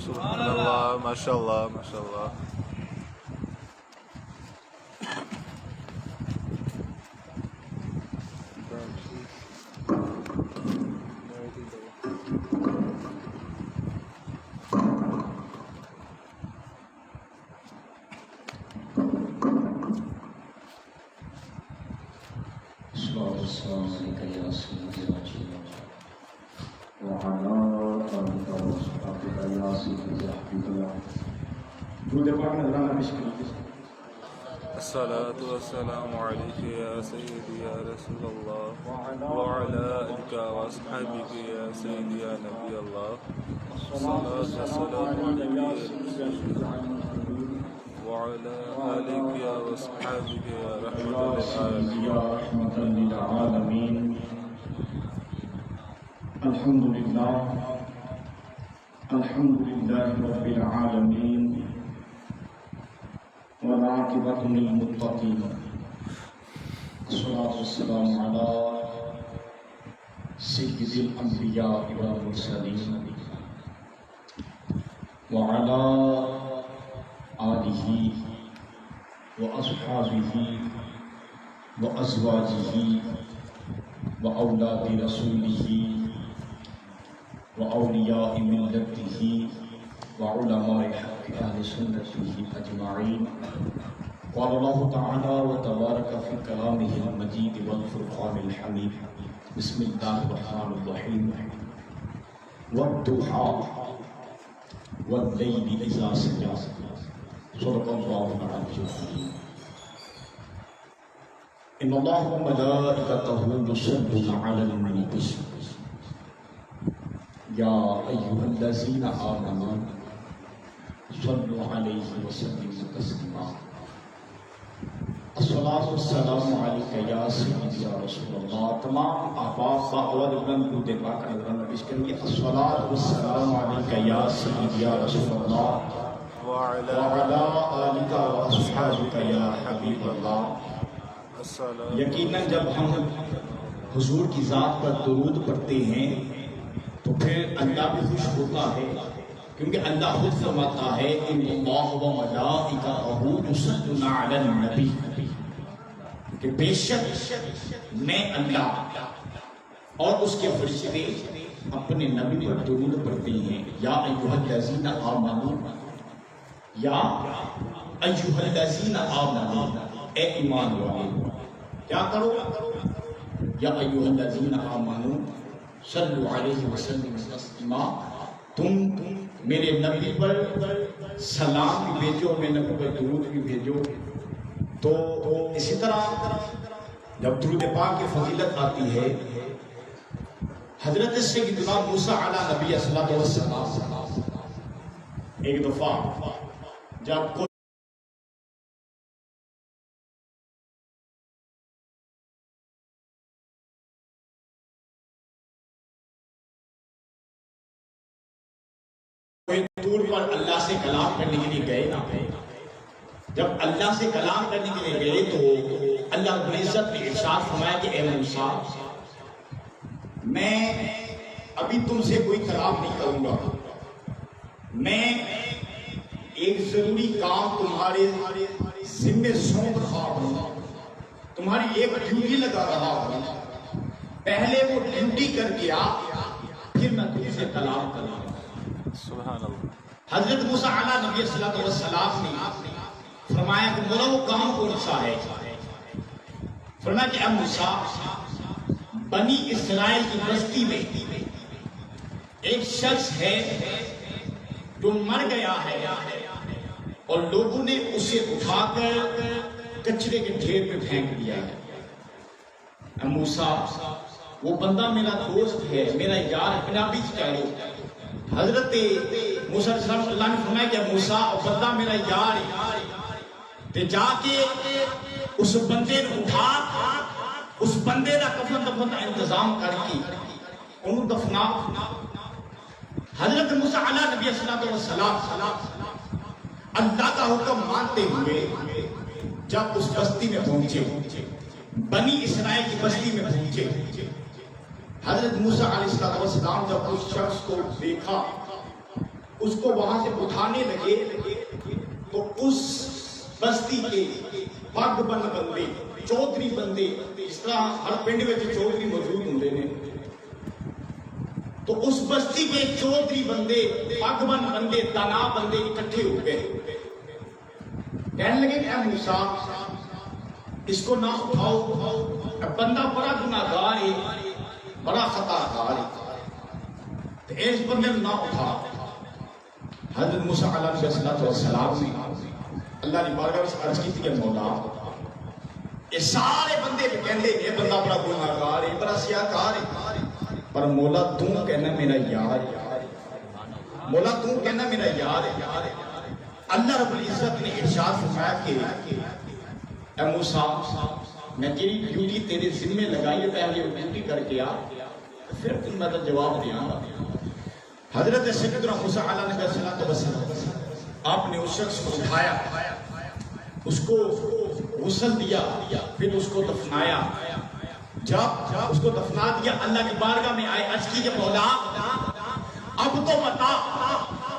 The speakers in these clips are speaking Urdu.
سبحان اللہ، ماشاء اللہ ماشاء اللہ. السلام علیکم یا سیدی وعلا آلک وصحبک یا سیدی حبیب اللہ. درود پاک نظرانہ پیش کریں. الصلاة والسلام علیک یا سیدی یا رسول اللہ وعلا آلک واصحابک یا سیدی یا نبی اللہ. الصلاة والسلام علیک وعلى آلك يا وصحابك يا رحمة للعالمين. الحمد لله رب العالمين والعاقبة للمتقين. الصلاة والسلام على سيد الأنبياء والمرسلين وعلى آلہ وأصحابہ وأزواجہ وأولاد رسولہ وأولیاء ملتہ وعلماء حق أہل سنتہ أجمعین. قال اللہ تعالی وتبارک فی کلامہ المجید والفرقان الحمید. بسم اللہ الرحمن الرحیم. والضحى واللیل اذا سجى. صدق اللہ العظیم. ان اللہ وملائکتہ یصلون علی النبی یا ایھا الذین آمنوا صلوا علیہ وسلموا تسلیما. الصلاۃ والسلام علیک یا سیدی یا رسول اللہ. تمام احباب باول بلند درود پاک نظرانہ پیش کریں گے. الصلاۃ والسلام علیک یا سیدی یا رسول اللہ وعلى آلك وأصحابك يا حبیب اللہ. یقیناً جب ہم حضور کی ذات پر درود پڑھتے ہیں تو پھر اللہ بھی خوش ہوتا ہے، کیونکہ اللہ خود فرماتا ہے ان اللہ وملائکتہ یصلون علی النبی، کہ بے شک میں اللہ اور اس کے فرشتے اپنے نبی پر درود پڑھتے ہیں. یا ایھا الذین آمنوا، یا ایھا الذین آمنوا، اے ایمان والو کیا کرو؟ یا ایھا الذین آمنوا صلوا علیہ وسلم تسلیما. تم میرے نبی پر سلام بھی بھیجو، میرے نبی پر درود بھی بھیجو. تو اسی طرح جب درود پاک کی فضیلت آتی ہے، حضرت سیدنا موسیٰ علیہ نبی صلی اللہ علیہ وسلم ایک دفعہ جب کوئی طور پر اللہ سے کلام کرنے کے لیے گئے نا، جب اللہ سے کلام کرنے کے لیے گئے تو اللہ رب العزت نے ارشاد فرمایا کہ اے موسیٰ، میں ابھی تم سے کوئی کلام نہیں کروں گا، میں ایک ضروری کام تمہارے ذمہ سونپ رہا ہوں، تمہاری ایک ڈیوٹی لگا رہا ہوں. پہلے وہ ڈیوٹی کر گیا، پھر میں تم سے کلام کروں گا. سبحان اللہ. حضرت موسیٰ علیہ نبی صلی اللہ علیہ وسلم نے فرمایا کہ مولا وہ کام کون سا ہے؟ فرمایا کہ اے موسیٰ، بنی اسرائیل کی بستی میں ایک شخص ہے جو مر گیا ہے اور لوگوں نے اسے اٹھا کر کچرے کے ڈھیر پہ پھینک دیا ہے. اے موسیٰ، وہ بندہ میرا دوست ہے، میرا یار ہے، اپنا بھی چاہیے. حضرت موسیٰ علیہ السلام اللہ نے فرمایا کہ موسیٰ، وہ بندہ میرا یار ہے، تے جا کے اس بندے نے اٹھا، اس بندے دا کفن دفن کا انتظام کر کے انہوں دفنا. حضرت موسیٰ علیہ نبی صلی اللہ علیہ وسلم اللہ کا حکم مانتے ہوئے جب اس بستی میں پہنچے، بنی اسرائیل کی بستی میں پہنچے، حضرت موسیٰ علیہ السلام جب اس شخص کو دیکھا اس کو وہاں سے اٹھانے لگے تو اس بستی کے پگ بن بندے چودھری بندے، اس طرح ہر پنڈ میں چودھری موجود ہوندے نے، تو اس بستی کے چودھری بندے پگ بن بندے دانا بندے اکٹھے ہو گئے، کہنے لگے اے موسیٰ اس کو نہ اٹھاؤ، بندہ بڑا گناہگار ہے، بڑا خطا کار ہے، تو اس بندے نہ اٹھا۔ حضرت موسیٰ علیہ السلام نے اللہ نے بارگاہ میں عرض کی کہ مولا یہ سارے بندے کہندے یہ بندہ بڑا گناہگار ہے، بڑا سیاہکار ہے، پر مولا تو کہنا میرا یار ہے، مولا تو کہنا میرا یار ہے۔ اللہ رب العزت نے ارشاد فرمایا کہ اے موسیٰ میں تیری ڈیوٹی تیرے ذمے لگائی ہے، پہلے وہ ڈیوٹی کر کے آ پھر تم میں تو جواب دیا گا۔ حضرت سیدنا موسیٰ علیہ السلام آپ نے اس شخص کو اٹھایا، اس کو غسل دیا، پھر اس کو دفنایا۔ جب اس کو دفنا دیا اللہ کی بارگاہ میں آئے، عرض کی کہ مولا اب تو بتا،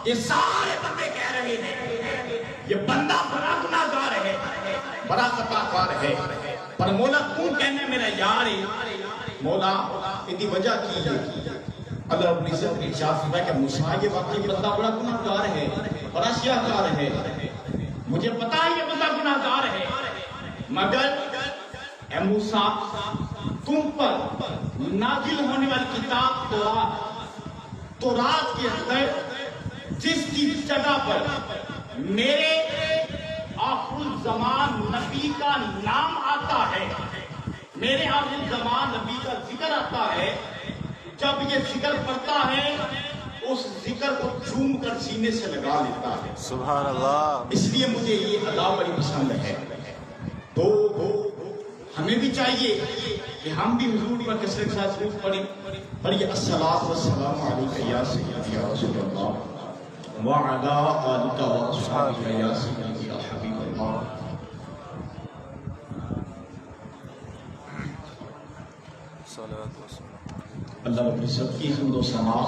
یہ سارے بندے کہہ رہے ہیں یہ بندہ بڑا گناہگار ہے، بڑا خطا کار ہے، پر مولا تو کہنے میرا یار ہے، مولا اتنی وجہ کی ہے۔ اللہ رب العزت نے ارشاد فرمایا کہ موسیٰ یہ واقعی بندہ بڑا گناہگار ہے، بڑا سیاہکار ہے، مجھے پتا ہے یہ بندہ گناہگار ہے، مگر اے موسیٰ تم پر نازل ہونے والی کتاب تورات کے اندر جس کی جگہ پر میرے آخر الزمان نبی کا نام آتا ہے، میرے آخر الزمان نبی کا ذکر آتا ہے، جب یہ ذکر پڑھتا ہے اس ذکر کو چوم کر سینے سے لگا لیتا ہے، سبحان اللہ۔ اس لیے مجھے یہ ادا بڑی پسند ہے۔ تو ہمیں بھی چاہیے کہ ہم بھی حضور پر کثرت کے ساتھ درود پڑھیں، پڑھیے الصلاۃ والسلام علیک یا سیدی یا رسول اللہ وعلی آلک واصحابک یا سیدی یا حبیب اللہ۔ صلوات و سلام۔ اللہ رب العزت کی حمد و ثنا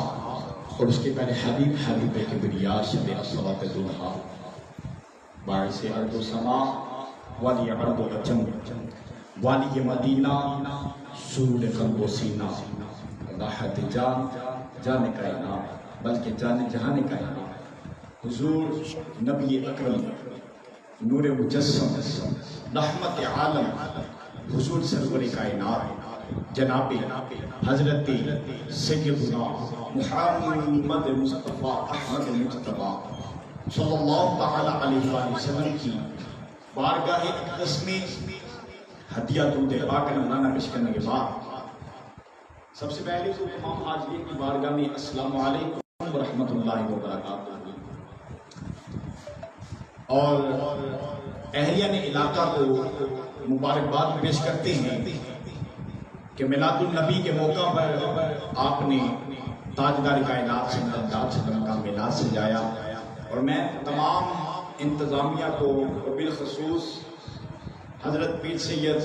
اور اس کے پہلے حبیب کبریا شب الصلاۃ الضحیٰ باعث ارض و سما والی ارض و عجم والی مدینہ سرور قلب و سینہ راحت جان جان کائنات بلکہ جان جہان کائنات حضور نبی اکرم نور مجسم رحمت عالم حضور سرور کائنات جناب حضرت سیدنا محمد مصطفیٰ احمد مجتبیٰ صلی اللہ تعالی علیہ وآلہ وسلم کی بارگاہ اقدس میں ہدیہ درود پاک نذرانہ پیش کرنے کے بعد سب سے پہلے تو تمام حاضرین کی بارگاہ میں السلام علیکم ورحمۃ اللہ وبرکاتہ، اور اہلیہ علاقہ کو مبارکباد پیش کرتے ہیں کہ میلاد النبی کے موقع پر آپ نے تاجدار کائنات صلی اللہ علیہ وسلم کا میلاد سجایا، اور میں تمام انتظامیہ کو بالخصوص حضرت پیر سید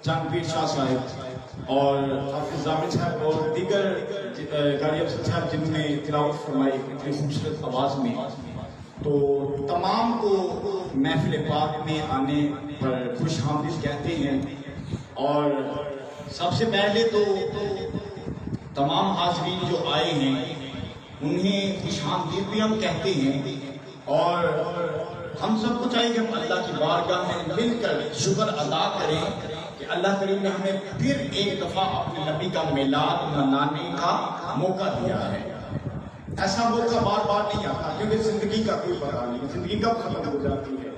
چاند پیر شاہ صاحب اور حافظ زامن صاحب اور دیگر قاری افضل صاحب جنہوں نے تلاوت فرمائی اتنی خوبصورت آواز میں، تو تمام کو محفل پاک میں آنے پر خوش آمدید کہتے ہیں۔ اور سب سے پہلے تو تمام حاضرین جو آئے ہیں انہیں خوش آمدید بھی ہم کہتے ہیں، اور ہم سب کو چاہیے کہ ہم اللہ کی بارگاہ میں مل کر شکر ادا کریں کہ اللہ کریم نے ہمیں پھر ایک دفعہ اپنے نبی کا میلاد منانے کا موقع دیا ہے۔ ایسا موقع بار بار نہیں آتا، کیونکہ زندگی کا کوئی پتہ نہیں، زندگی کب ختم ہو جاتی ہے۔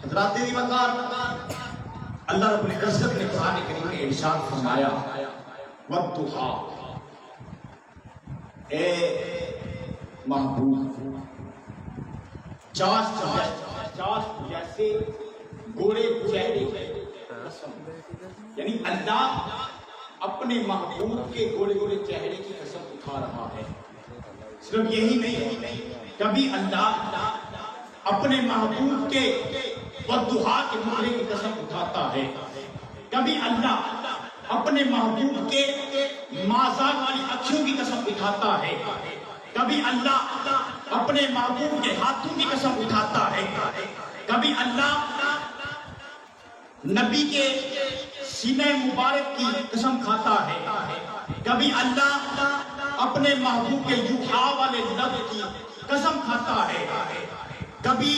حضرات دیوانگار، اللہ رب العزت نے قرآن کریم میں ارشاد فرمایا والضحیٰ، اے محبوب چاشت جیسے گوڑے چہرے کی قسم، یعنی اللہ اپنے محبوب کے گوڑے گوڑے چہرے کی قسم اٹھا رہا ہے۔ صرف یہی نہیں، کبھی اللہ اپنے محبوب کے والضحیٰ کے مہرے کی قسم اٹھاتا ہے، کبھی اللہ اپنے محبوب کے مازاغ والی اکھیوں کی قسم اٹھاتا ہے، کبھی کبھی اللہ اپنے محبوب کے ہاتھوں کی قسم اٹھاتا ہے، کبھی اللہ نبی کے سینے مبارک کی قسم کھاتا ہے، کبھی اللہ اپنے محبوب کے یوحا والے لفظ کی قسم کھاتا ہے، کبھی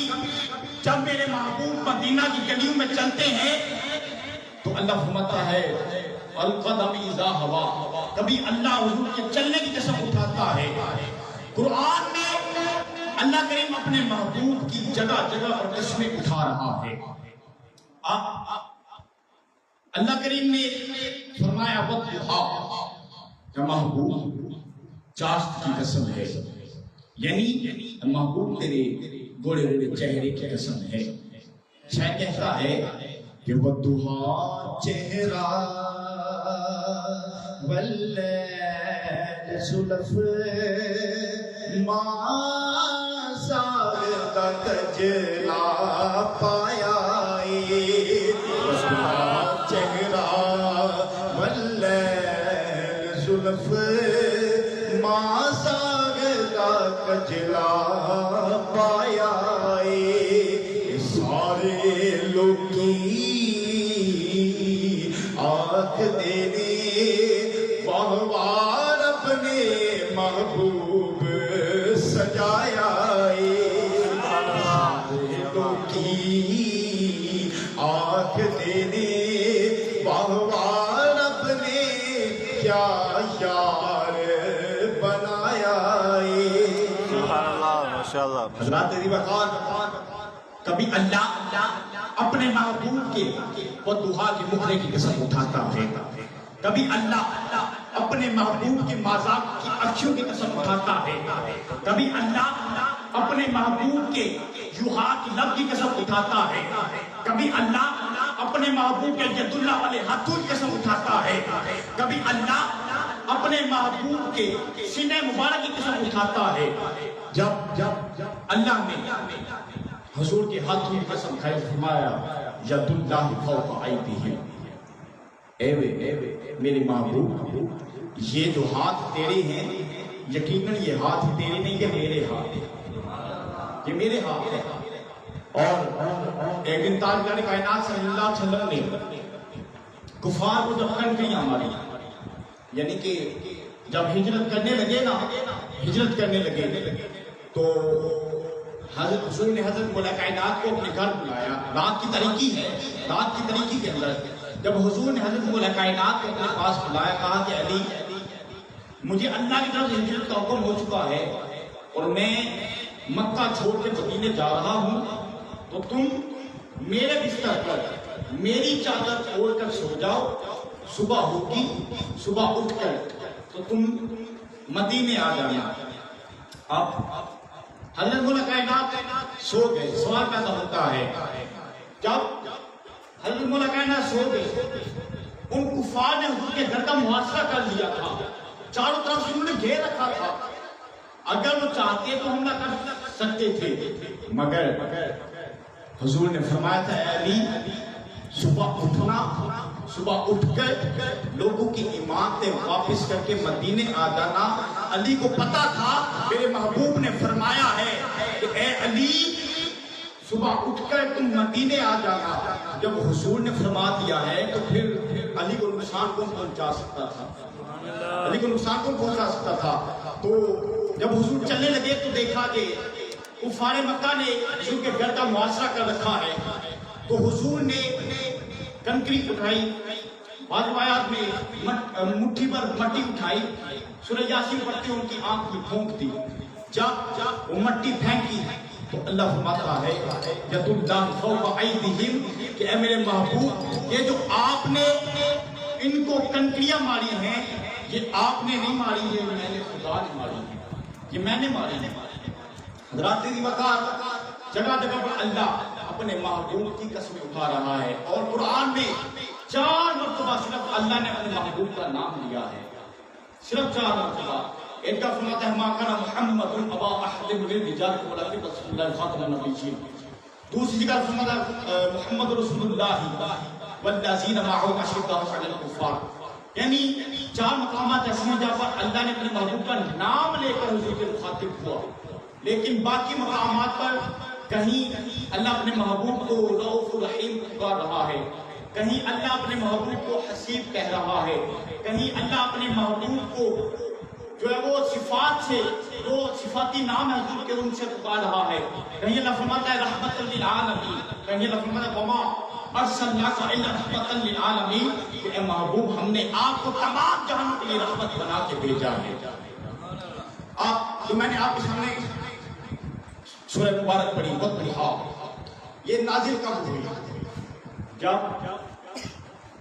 جب میرے محبوب مدینہ کی گلیوں میں چلتے ہیں تو اللہ فرماتا ہے القدم اذا ہوا، کبھی اللہ حضور کے چلنے کی قسم اٹھاتا ہے۔ قرآن میں اللہ کریم اپنے محبوب کی جگہ جگہ پر قسمیں اٹھا رہا ہے۔ اللہ کریم نے فرمایا والضحیٰ، کہ محبوب چاشت کی قسم ہے، یعنی محبوب تیرے گوڑے گوڑے چہرے کی قسم ہے۔ شاید کہتا ہے کہ والضحیٰ چہرہ واللیل زلف ما ساغ تجلا پایا چہرہ واللیل زلف ما ساغ کجلا پایا سارے لوگی آنکھ دینے بہوار اپنے محبوب سجایا کی آنکھ دینے بہوار اپنے کیا یار بنایا۔ سبحان اللہ، ماشاءاللہ۔ حضرات تیری وقار کبھی اللہ اپنے محبوب کے والضحیٰ کے مکھڑے کی قسم اٹھاتا ہے، کبھی اللہ اپنے محبوب کے مذاق کی اکھیوں کی قسم اٹھاتا ہے، کبھی اللہ اپنے محبوب کے یوحا کی لب کی قسم اٹھاتا ہے، کبھی اللہ اپنے محبوب کے ید اللہ والے ہاتھوں کی قسم اٹھاتا ہے، کبھی اللہ اپنے محبوب کے سینے مبارک کی قسم اٹھاتا ہے۔ جب اللہ نے حضور کے ہاتھوں کی قسم کھائی فرمایا ید اللہ فوق ایدیہم، اے میرے محبوب یہ جو ہاتھ تیرے ہیں یقیناً یہ ہاتھ تیرے نہیں، یہ میرے ہاتھ ہیں، یہ میرے ہاتھ ہیں۔ اور ایک دن تاجدار کائنات صلی اللہ علیہ وسلم نے کفار کو جب کنکریاں ماری، یعنی کہ جب ہجرت کرنے لگے تو حضرت حضور نے حضرت مولا کائنات کو اپنے گھر بلایا۔ رات کی تاریکی کے اندر جب حضور نے حضرت مولا کائنات کو اپنے پاس بلایا، کہا کہ علی مجھے اللہ کی طرف ہجرت کا حکم ہو چکا ہے اور میں مکہ چھوڑ کے مدینے جا رہا ہوں، تو تم میرے بستر پر میری چادر اوڑھ کر سو جاؤ، صبح ہوگی، صبح اٹھ کر تو تم مدینے آ جانا۔ اب حضرت مولا کائنات سو گئے۔ سوال پیدا ہوتا ہے جب حضرت مولا کائنات سو گئے، ان کفار نے حضور کے گھر کا محاصرہ کر لیا تھا، چاروں طرف سے انہوں نے گھیر رکھا تھا، اگر وہ چاہتے تو حملہ کر سکتے تھے، مگر حضور نے فرمایا تھا اے علی صبح اٹھنا، صبح اٹھ کر لوگوں کی امامتیں واپس کر کے مدینے آ جانا۔ علی کو پتا تھا میرے محبوب نے فرمایا ہے کہ اے علی صبح اٹھ کر تم مدینے آ جانا۔ جب حضور نے فرما دیا ہے تو پھر علی کو نقصان کون پہنچا سکتا تھا؟ تو جب حضور چلنے لگے تو دیکھا کہ کفار مکہ نے حضور کے گھر کا محاصرہ کر رکھا ہے، تو حضور نے کنکری اٹھائی، بعض روایات میں مٹھی پر مٹی اٹھائی، سورہ یاسین پڑھتے ان کی آنکھ میں پھونک دی۔ جب وہ مٹی پھینکی تو اللہ فرماتا ہے ید اللہ فوق ایدیہم کہ اے میرے محبوب یہ جو آپ نے ان کو کنکریاں ماری ہیں یہ آپ نے نہیں ماری ہے، میں نے خدا نے ماری ہے، یہ میں نے ماری ہے۔ حضرات دی وقار جگہ جگہ پر اللہ اپنے محبوب کی قسم اٹھا رہا ہے، اور قرآن میں 4 مرتبہ صرف اللہ نے اپنے محبوب کا نام لیا ہے، صرف 4 مرتبہ۔ ان کا فرماتا ہے ما کان محمد ابا احد من الرجال ولکن رسول اللہ خاتم النبیین۔ دوسری جگہ فرماتا ہے محمد رسول اللہ والذین معه اشداء علی الکفار۔ یعنی 4 مقامات ایسے ہیں جہاں پر اللہ نے اپنے محبوب کا نام لے کر حضور کے مخاطب ہوا، لیکن باقی مقامات پر کہیں اللہ اپنے محبوب کو رؤوف رحیم پکار رہا ہے، کہیں اللہ اپنے محبوب کو حسیب کہہ رہا ہے، کہیں اللہ اپنے محبوب کو جو ہے وہ صفات سے، جو صفاتی نام ہے حضور کے، ان سے پکار رہا ہے، کہیں اللہ فرماتا ہے رحمت للعالمین، کہیں اللہ فرماتا ہے وما ارسلناک الا رحمت للعالمین، کہ اے محبوب ہم نے آپ کو تمام جہانوں کے لیے رحمت بنا کے بھیجا ہے۔ آپ جو میں نے آپ کے سامنے سورہ مبارک پڑھی وَالضُّحَىٰ، یہ نازل کب ہوئی؟ جب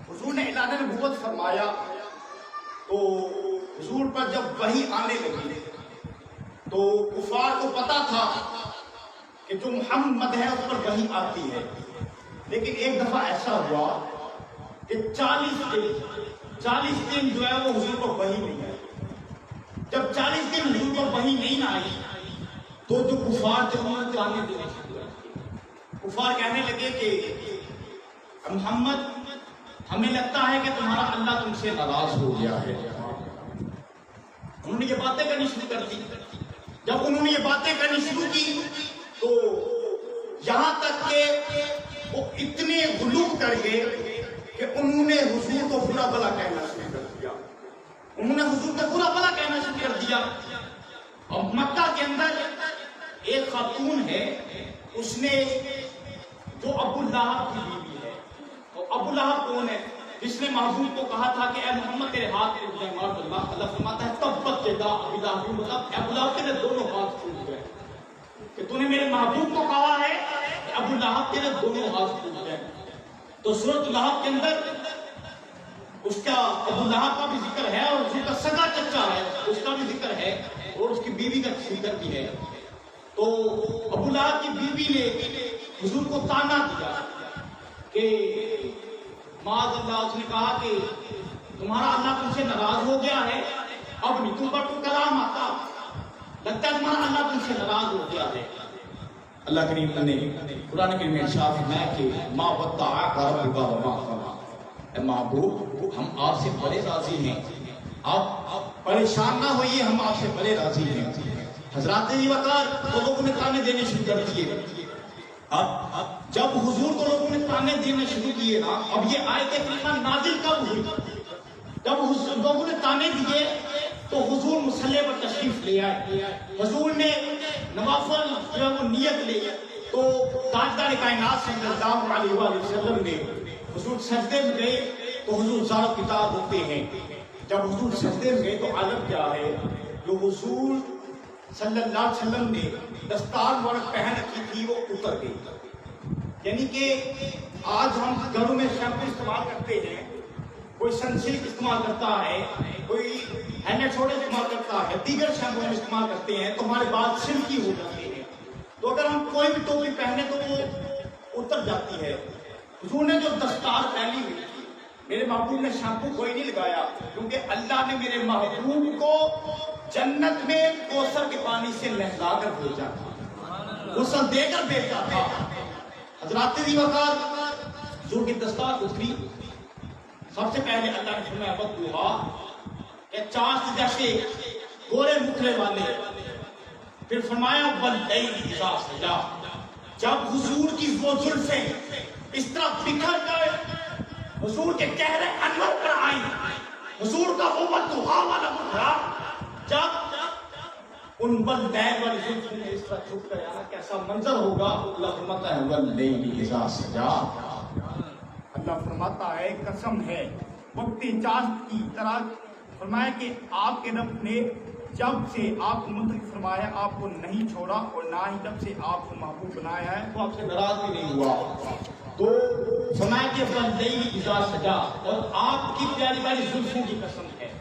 حضور نے اعلان نبوت فرمایا تو حضور پر جب وحی آنے لگی تو کفار کو پتا تھا کہ جو محمد ہے اس پر وحی آتی ہے، لیکن ایک دفعہ ایسا ہوا کہ 40 دن جو ہے وہ حضور پر وحی نہیں آئی۔ جب 40 دن حضور پر وحی نہیں آئی تو جو کفار تھے انہوں نے تانے دینے شروع کر، کفار کہنے لگے کہ محمد ہمیں لگتا ہے کہ تمہارا اللہ تم سے ناراض ہو گیا ہے۔ انہوں نے یہ باتیں کرنی شروع کر دی۔ جب انہوں نے یہ باتیں کرنی شروع کی تو یہاں تک کہ وہ اتنے غلو کر گئے کہ انہوں نے حضور کو برا بھلا کہنا شروع کر دیا، انہوں نے حضور کو برا بھلا کہنا شروع کر دیا۔ اور مکہ کے اندر ایک خاتون ہے، اس نے جو ابو لہب کی بیوی ہے، اور ابو لہب کون ہے؟ جس نے محبوب کو کہا تھا کہ اے محمد تیرے ہاتھ ٹوٹ گئے، مار اللہ، اللہ فرماتا ہے تبت یدا ابی لہب، مطلب ابو لہب تیرے دونوں ہاتھ ٹوٹ گئے، کہ تو نے میرے محبوب کو کہا ہے کہ ابو لہب تیرے دونوں ہاتھ ٹوٹ گئے۔ تو سورۃ لہب کے اندر اس کا ابو لہب کا بھی ذکر ہے، اور اس کا سگا چچا ہے اس کا بھی ذکر ہے، اور اس کی بیوی کا ذکر بھی ہے۔ تو ابو لہب کی بیوی نے حضور کو تانا دیا کہ معاذ اللہ، اس نے کہا کہ تمہارا اللہ تم سے ناراض ہو گیا ہے، اب نہیں تم پر تو کلام آتا، لگتا ہے تمہارا اللہ تم سے ناراض ہو گیا ہے۔ اللہ کریم نے قرآن کریم میں ارشاد فرمایا کہ ما ودعک ربک وما قلی، اے محبوب ہم آپ سے بڑے راضی ہیں، آپ پریشان نہ ہوئیے، ہم آپ سے بڑے راضی ہیں۔ حضرات وقار تو لوگوں نے تانے دینے شروع کر دیے۔ اب جب حضور کو لوگوں نے تانے دینے شروع کیے نا، اب یہ آیت کریمہ نازل کب ہوئی؟ جب لوگوں نے تانے دیے تو حضور مصلی پر تشریف لے آئے، حضور نے نوافل جو ہے وہ نیت لے، تو تاجدار کائنات صلی اللہ علیہ وآلہ وسلم نے حضور سجدے میں گئے تو حضور زارو کتاب ہوتے ہیں، جب حضور سجدے میں گئے تو عالم کیا ہے، جو حضور صلی اللہ علیہ وسلم نے دستار مبارک پہن رکھی تھی وہ اتر گئی۔ یعنی کہ آج ہم گھروں میں شیمپو استعمال کرتے ہیں، کوئی سنسلک استعمال کرتا ہے، کوئی ہینڈ اینڈ شولڈر استعمال کرتا ہے، دیگر شیمپو ہم استعمال کرتے ہیں تو ہمارے بال سلکی ہو جاتے ہیں، تو اگر ہم کوئی بھی ٹوپی پہنے تو وہ اتر جاتی ہے۔ حضور نے جو دستار پہنی ہوئی تھی، میرے محبوب نے شیمپو کوئی نہیں لگایا، کیونکہ اللہ نے میرے محبوب کو جنت میں کوثر کے پانی سے نہلا کر بھیجا تھا، غسل دے کر بھیجا تھا۔ حضرات وقار حضور کی دستار اتری، سب سے پہلے اللہ نے فرمایا وَالضُّحَىٰ، کہ چاند جیسے گورے مکھڑے والے، پھر فرمایا وَاللَّيْلِ إِذَا سَجَىٰ، جب حضور کی وہ زلفیں اس طرح بکھر گئے، حضور کے چہرے انور پر آئیں، حضور کا وہ وَالضُّحَىٰ والا مکھڑا جب ان واللیل والی زلفوں نے اس طرح چھپ کر آنا، کیسا منظر ہوگا؟ اللہ فرماتا ہے وَاللَّيْلِ إِذَا سَجَىٰ، اللہ فرماتا ہے قسم ہے وقتی چاند کی طرح، فرمایا کہ آپ کے رب نے جب سے آپ کو منتخب فرمایا آپ کو نہیں چھوڑا، اور نہ ہی جب سے آپ کو محبوب بنایا ہے تو آپ سے ناراض بھی نہیں ہوا۔ تو فرمایا کہ وَاللَّيْلِ إِذَا سَجَىٰ، اور آپ کی پیاری پیاری زلفوں کی قسم ہے۔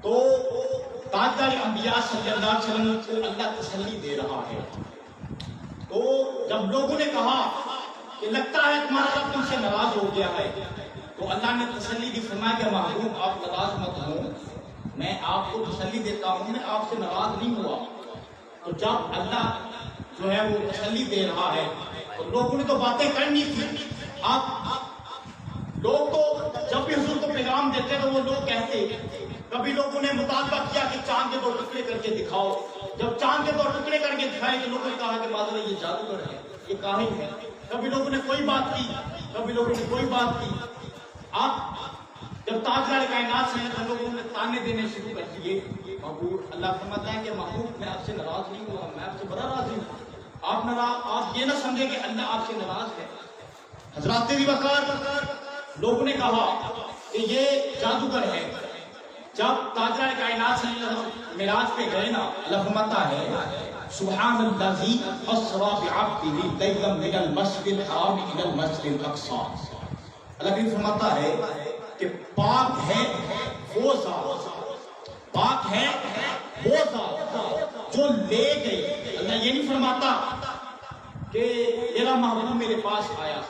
تو تاجدار انبیاء صلی اللہ علیہ وسلم کو اللہ تسلی دے رہا ہے۔ تو جب لوگوں نے کہا کہ لگتا ہے تمہارا رب تم سے ناراض ہو گیا ہے، تو اللہ نے تسلی دی، فرمایا کہ محبوب آپ ناراض مت ہو، میں آپ کو تسلی دیتا ہوں، میں آپ سے ناراض نہیں ہوا۔ تو جب اللہ جو ہے وہ تسلی دے رہا ہے تو لوگوں نے تو باتیں کرنی تھی۔ آپ لوگ تو جب بھی حضور کو پیغام دیتے تو وہ لوگ کہتے، کبھی لوگوں نے مطالبہ کیا کہ چاند کے 2 ٹکڑے کر کے دکھاؤ، جب چاند کے 2 ٹکڑے کر کے دکھائے تو لوگوں نے کہا کہ معذرت یہ جادوگر ہے، یہ کاہن ہے۔ کبھی لوگوں نے کوئی بات کی، کبھی لوگوں نے کوئی بات کی۔ آپ جب تاجدار کائنات سے تو لوگوں نے تانے دینے شروع کر دیے۔ محبوب اللہ فرماتا ہے کہ محبوب میں آپ سے ناراض نہیں ہوا، میں آپ سے بڑا راضی ہوں۔ آپ یہ نہ سمجھے کہ اللہ آپ سے ناراض ہے۔ حضرات وقار لوگوں نے کہا کہ یہ جادوگر ہے۔ جب تاجدار کائنات سے معراج پہ گئے نا، اللہ فرماتا ہے سبحان الذی اسری بعبدہ لیلا من المسجد الحرام الی المسجد الاقصی۔ اللہ کریم فرماتا ہے کہ پاک ہے وہ ذات، پاک ہے وہ ذات جو لے گئی۔ اللہ یہ نہیں فرماتا کہ میرا محبوب میرے پاس آیا،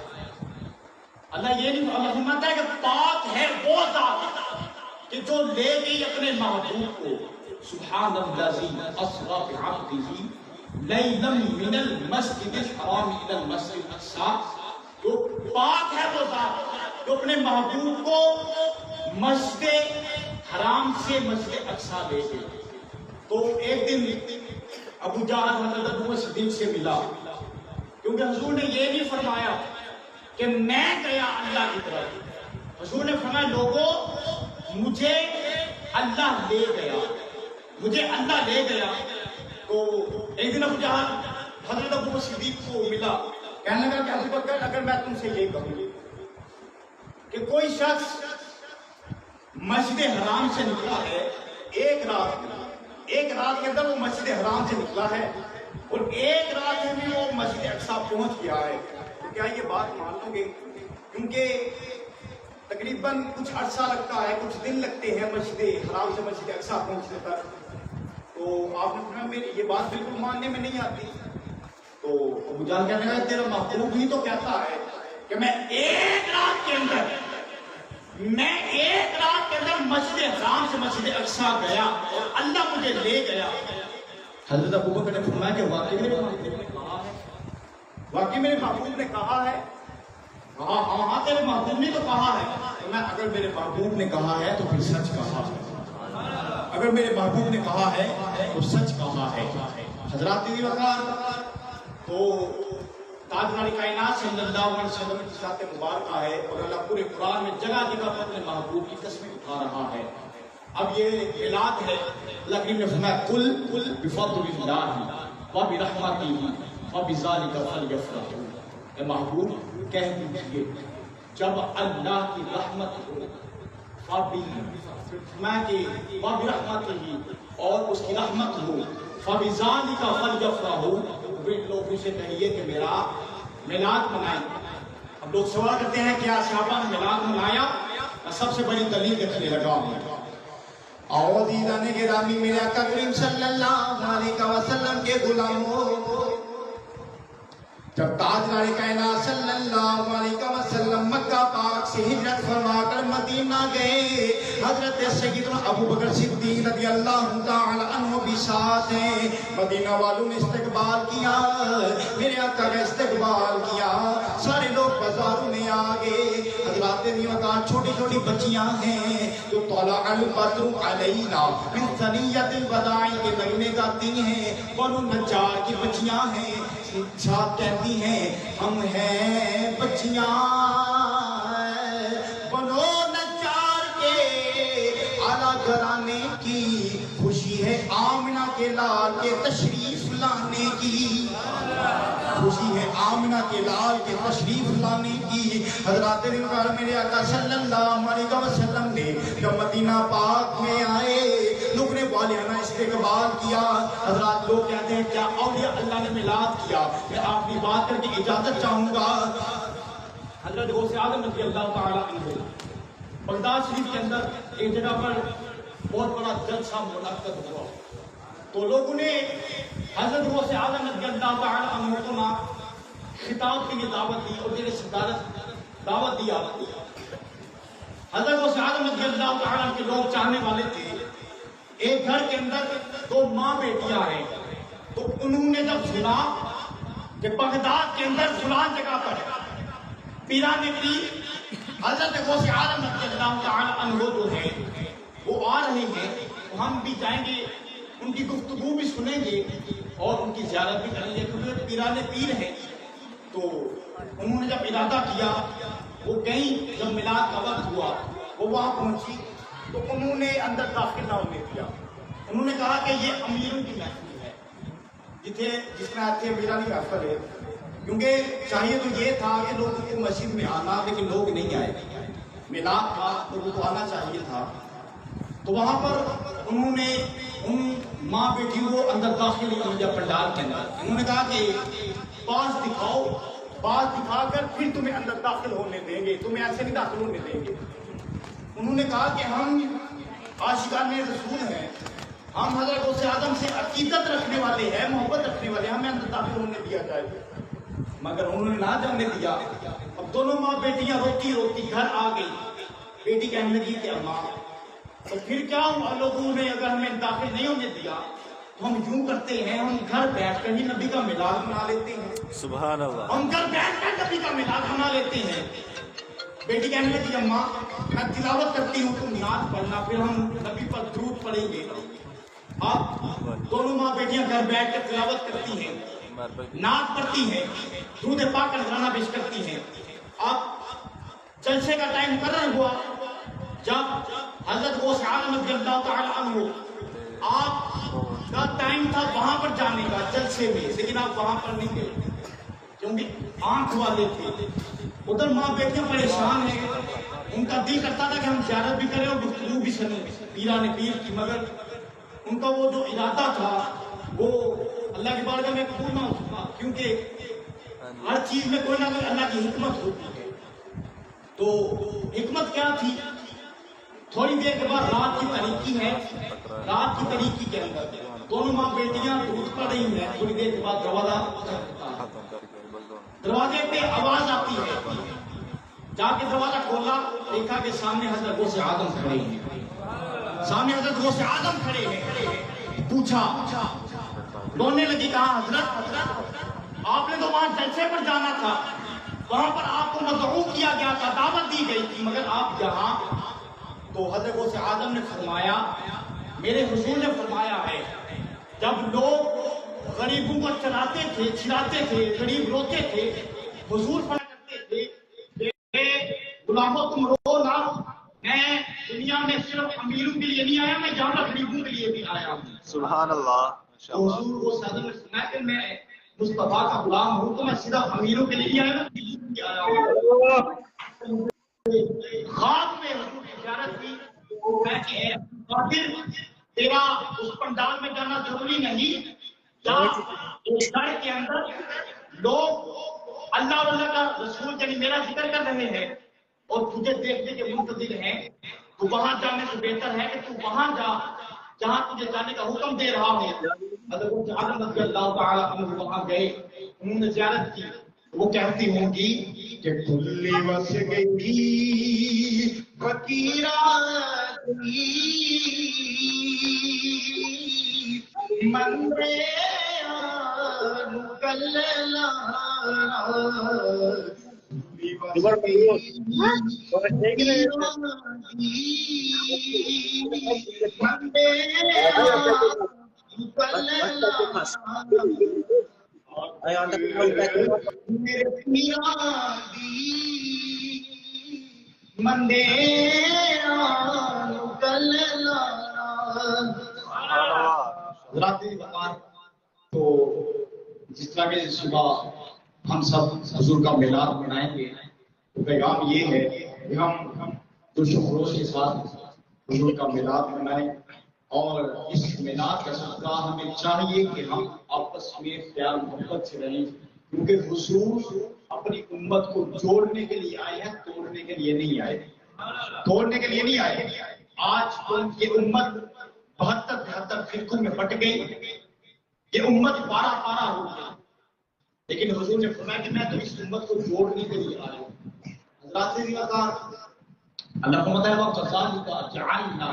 اللہ یہ نہیں، اللہ فرماتا ہے کہ پاک ہے وہ ذات کہ جو لے گئی اپنے محبوب کو۔ سبحان الذی اسری بعبدہ لیلا من المسجد الحرام الی المسجد الاقصی۔ جو پاک ہے وہ ذات جو اپنے محبوب کو مسجد حرام سے مسجد اقصی لے گئی۔ تو ایک دن ابو جہل حضرت ابو بکر صدیق سے ملا، کیونکہ حضور نے یہ نہیں فرمایا کہ میں گیا اللہ کی طرف۔ حضور نے فرمایا لوگوں مجھے اللہ لے گیا، مجھے اللہ لے گیا۔ تو ایک دن ابو جہل حضرت ابو بکر صدیق کو ملا، کہنے لگا کہ ابو بکر اگر میں تم سے یہ کہوں کہ کوئی شخص مسجد حرام سے نکلا ہے ایک رات کے اندر وہ مسجد حرام سے نکلا ہے اور ایک رات میں وہ مسجد اقصی پہنچ گیا ہے، تو کیا یہ بات مان لو گے؟ کیونکہ تقریباً کچھ عرصہ لگتا ہے، کچھ دن لگتے ہیں مسجد حرام سے مسجد اقصی پہنچنے تک۔ تو آپ نے فرمایا میری یہ بات بالکل ماننے میں نہیں آتی۔ تو ابو جہل کہنے لگا تیرا محبوب ہی تو کہتا ہے کہ میں ایک رات کے اندر مسجد حرام سے مسجد اقصی گیا اور اللہ مجھے لے گیا۔ حضرت ابو بکر نے فرمایا کہ واقعی میرے محبوب نے کہا ہے، واقعی میرے محبوب نے کہا ہے، کہا ہاں تیرے محبوب نے تو کہا ہے۔ میں اگر میرے محبوب نے کہا ہے تو پھر سچ کہا ہے، اگر میرے محبوب نے کہا ہے تو سچ کہا ہے۔ حضرات وقار تو تاجدار کائنات صلی اللہ علیہ وسلم کی ذات مبارکہ ہے اور اللہ پورے قرآن میں جگہ جگہ پر اپنے محبوب کی قسمیں اٹھا رہا ہے۔ اب یہ اعلان ہے، اللہ کریم نے فرمایا قل بفضل اللہ وبرحمتہ فبذلک فلیفرحوا۔ اے محبوب کہہ دیجئے جب اللہ کی رحمت ہو وبرحمتہ اور اس کی رحمت ہو فبذلک فلیفرحوا، لوگوں سے کہیے کہ میرا میلاد منائیں۔ اب لوگ سوال کرتے ہیں کیا صحابہ نے میلاد منایا؟ میں سب سے بڑی دلیل دیکھنے لگا ہوں۔ عزیزان گرامی میرے آقا کریم صلی اللہ علیہ وسلم کے غلاموں، جب تاجدار کائنات صلی اللہ علیہ وسلم مکہ پاک سے ہجرت فرما کر مدینہ گئے، حضرت سیدنا ابو بکر صدیق رضی اللہ تعالی عنہ بھی ساتھ ہیں۔ مدینہ والوں نے استقبال کیا، میرے آقا کا استقبال کیا، سارے لوگ بازاروں میں آ گئے۔ حضرات دیوکار چھوٹی چھوٹی بچیاں ہیں جو طلع البدر علینا من ثنیۃ الوداع کے نغمے گاتی ہیں، بنو نجار کی بچیاں ہیں، ساتھ کہتی ہیں ہم ہیں بچیاں بنو نجار کے اعلیٰ گھرانے کی، خوشی ہے آمنہ کے لال کے تشریف لانے کی، خوشی ہے آمنہ کے لال کے تشریف لانے کی۔ حضرات دیوکار میرے آقا صلی اللہ علیہ وسلم نے جب مدینہ پاک میں آئے، لوگ نے والیانہ استقبال کیا۔ حضرات لوگ کہتے ہیں کیا اولیاء اللہ نے میلاد کیا؟ میں آپ کی بات کر کے اجازت چاہوں گا۔ حضرت غوث اعظم رضی اللہ تعالی عنہ بغداد شریف کے اندر ایک جگہ پر بہت بڑا جلسہ منعقد ہوا، تو لوگوں نے حضرت غوث اعظم رضی اللہ تعالی عنہ کو خطاب کے لیے دعوت دی اور میرے صدارت دعوت دیا۔ حضرت غوث اعظم رضی اللہ تعالی عنہ کے لوگ چاہنے والے تھے، ایک گھر کے اندر 2 ماں بیٹیاں ہیں، تو انہوں نے جب سنا کہ بغداد کے اندر فلان جگہ پر پیران پیر حضرت غوث عالم رضی اللہ تعالی عنہ جو ہے وہ آ رہے ہیں، تو ہم بھی جائیں گے، ان کی گفتگو بھی سنیں گے اور ان کی زیارت بھی کریں گے، کیونکہ پیران پیر ہیں۔ تو انہوں نے جب ارادہ کیا، وہ گئیں، جب میلاد کا وقت ہوا وہ وہاں پہنچی تو انہوں نے اندر داخل نہ ہونے دیا۔ انہوں نے کہا کہ یہ امیروں کی محفل ہے، جس میں آتے امیرانی محفل ہے، کیونکہ چاہیے تو یہ تھا کہ لوگوں کو مسجد میں آنا، لیکن لوگ نہیں آئے، میلاد تھا لوگوں کو آنا چاہیے تھا۔ تو وہاں پر انہوں نے ان ماں بیٹیوں کو اندر داخل کیا پنڈال کے اندر۔ انہوں نے کہا کہ پاس دکھاؤ، پاس دکھا کر پھر تمہیں اندر داخل ہونے دیں گے، تمہیں ایسے نہیں داخل ہونے دیں گے۔ انہوں نے کہا کہ ہم عاشقان رسول ہیں، ہم حضرت غوث اعظم سے عقیدت رکھنے والے ہیں، محبت رکھنے والے ہیں، ہمیں اندر داخل ہونے دیا جائے۔ مگر انہوں نے نہ جانے دیا۔ اب دونوں ماں بیٹیاں روتی روتی گھر آ گئی۔ بیٹی کہنے لگی کہ اماں تو پھر کیا ہوا، لوگوں نے اگر ہمیں داخل نہیں ہونے دیا تو ہم یوں کرتے ہیں، ہم گھر بیٹھ کر ہی نبی کا میلاد منا لیتے ہیں، سبحان اللہ، ہم گھر بیٹھ کر نبی کا میلاد منا لیتے ہیں۔ بیٹی کہنے لگی اماں میں تلاوت کرتی ہوں، تم نعت پڑھنا، پھر ہم نبی پر درود پڑھیں گے۔ اب دونوں ماں بیٹیاں گھر بیٹھ کر تلاوت کرتی ہیں، نعت پڑھتی ہیں، درود پاک کا نذرانہ پیش کرتی ہیں۔ اب جلسے کا ٹائم مقرر ہوا، جب حضرت غوث عالم رضی اللہ تعالی عنہ آپ کا ٹائم تھا وہاں پر جانے کا جلسے میں، لیکن آپ وہاں پر نہیں گئے کیونکہ آنکھ والے تھے۔ ادھر ماں بیٹیاں پریشان ہیں، ان کا دل کرتا تھا کہ ہم زیارت بھی کریں اور گفتگو بھی سنیں پیران پیر کی، مگر ان کا وہ جو ارادہ تھا وہ اللہ کی بارگاہ میں قبول نہ ہو سکا، کیونکہ ہر چیز میں کوئی نہ کوئی اللہ کی حکمت ہوتی ہے۔ تو حکمت کیا تھی؟ تھوڑی دیر کے بعد رات کی تاریکی ہے، رات کی تاریکی کے اندر دونوں ماں بیٹیاں درود پڑھ رہی ہیں، تھوڑی دیر کے بعد دروازے پہ آواز آتی ہے، جا کے دروازہ کھولا، دیکھا کہ سامنے حضرت غوث اعظم کھڑے ہیں، سامنے حضرت غوث اعظم کھڑے ہیں۔ پوچھا، رونے لگی، کہا حضرت آپ نے تو وہاں جلسے پر جانا تھا، وہاں پر آپ کو مدعو کیا گیا تھا، دعوت دی گئی تھی، مگر آپ یہاں؟ تو حضرت غوث اعظم نے فرمایا، میرے حضور نے فرمایا ہے، جب لوگ غریبوں کو چلاتے تھے، چھڑاتے تھے، غریب روتے تھے، حضور فرمایا کرتے تھے کہ غلاموں تم رو نہ، میں دنیا میں صرف امیروں کے لیے نہیں آیا، میں یہاں غریبوں کے لیے بھی آیا ہوں۔ سبحان اللہ، تو حضور غوث اعظم نے فرمایا کہ میں مصطفیٰ کا غلام ہوں، تو میں صرف امیروں کے لیے آیا ہوں۔ خواب میں حضور کی زیارت کی، میں کہ قادر تیرا اس پنڈال میں جانا ضروری نہیں، جہاں ایک گھر کے اندر لوگ اللہ اور اللہ کا رسول یعنی میرا ذکر کر رہے ہیں اور تجھے دیکھنے کے منتظر ہیں، تو وہاں جانے سے بہتر ہے کہ تو وہاں جا جہاں تجھے جانے کا حکم دے رہا ہوں۔ حضرت غوث اعظم رضی اللہ تعالیٰ عنہ وہاں گئے، انہوں نے زیارت کی، وہ کہتی ہوں گی کہ کلی وس گئی فقیرات مندے کللا مندے تو جس طرح کے صبح ہم سب حضور کا میلاد منائیں گے، تو پیغام یہ ہے کہ ہم جوش و خروش کے ساتھ حضور کا میلاد منائیں، اور اس میلاد کا صدقہ ہمیں چاہیے کہ ہم آپس میں پیار محبت سے رہیں، کیونکہ حضور اپنی امت کو جوڑنے کے لیے آئے ہیں، توڑنے کے لیے نہیں آئے، توڑنے کے لیے نہیں آئے۔ آج تو یہ امت 72-73 فرقوں میں بٹ گئی، یہ امت پارا پارا ہو گئی، لیکن حضور نے فرمایا کہ میں تو اس امت کو جوڑنے کے لیے آیا ہوں۔ حضرات سے کہا اللہ کو بتایا وہ کذالک جعلنا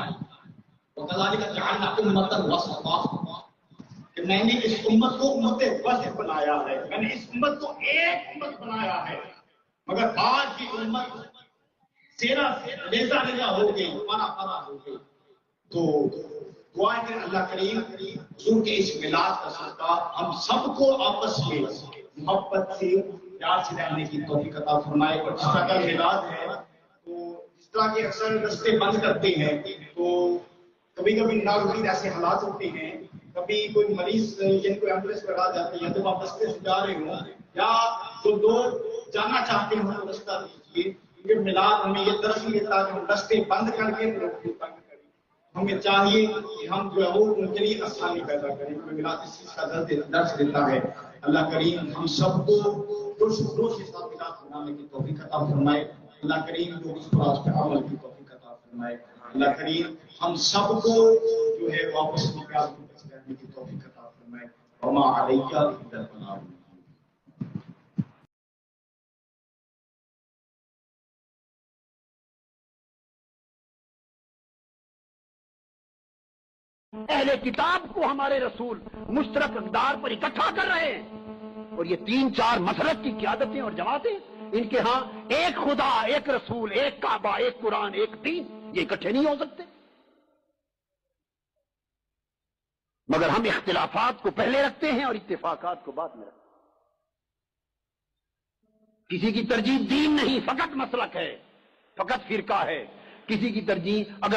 وکذالک جعلنا امۃ وسطا، کہ میں نے اس امت کو امت وسط بنایا ہے، میں نے اس امت کو ایک امت بنایا ہے، مگر آج کی امت سیرا ریزہ ریزہ ہو گئی، پارا پارا ہو گئی. تو دعائیں کریں اللہ کریم حضور کے اس میلاد کا صدقہ ہم سب کو آپس میں محبت سے پیار سے رہنے کی توفیق عطا فرمائے. اور جس طرح کا میلاد ہے تو جس طرح کے اکثر رستے بند کرتے ہیں تو کبھی کبھی ناگزیر ایسے حالات ہوتے ہیں، کبھی کوئی مریض جن کو ایمبولینس پر آ جاتی ہے تو آپ رستے سے جا رہے ہوں یا جو لوگ جانا چاہتے ہیں وہ رستہ دیجیے، کیونکہ میلاد ہمیں یہ درس دیتا ہے کہ ہم رستے بند کر کے لوگوں کو تنگ کریں. ہمیں چاہیے کہ ہم جو ہے وہ ان کے لیے آسانی پیدا کریں. میلاد اس چیز کا درس دیتا ہے. اللہ کریم ہم سب کو جوش و خروش کے ساتھ میلاد منانے کی توفیق عطا فرمائے. اللہ کریم جو اس پر آج پہ عمل کی توفیق عطا فرمائے. اللہ کریم ہم سب کو جو ہے واپس پیار کرنے کی توفیق عطا فرمائے. وما علیک الا البلاغ. اہل کتاب کو ہمارے رسول مشترک اقدار پر اکٹھا کر رہے ہیں، اور یہ 3-4 مسلک کی قیادتیں اور جماعتیں، ان کے ہاں ایک خدا، ایک رسول، ایک کعبہ، ایک قرآن، ایک دین، یہ اکٹھے نہیں ہو سکتے. مگر ہم اختلافات کو پہلے رکھتے ہیں اور اتفاقات کو بعد میں رکھتے ہیں. کسی کی ترجیح دین نہیں، فقط مسلک ہے، فقط فرقہ ہے. کسی کی ترجیح اگر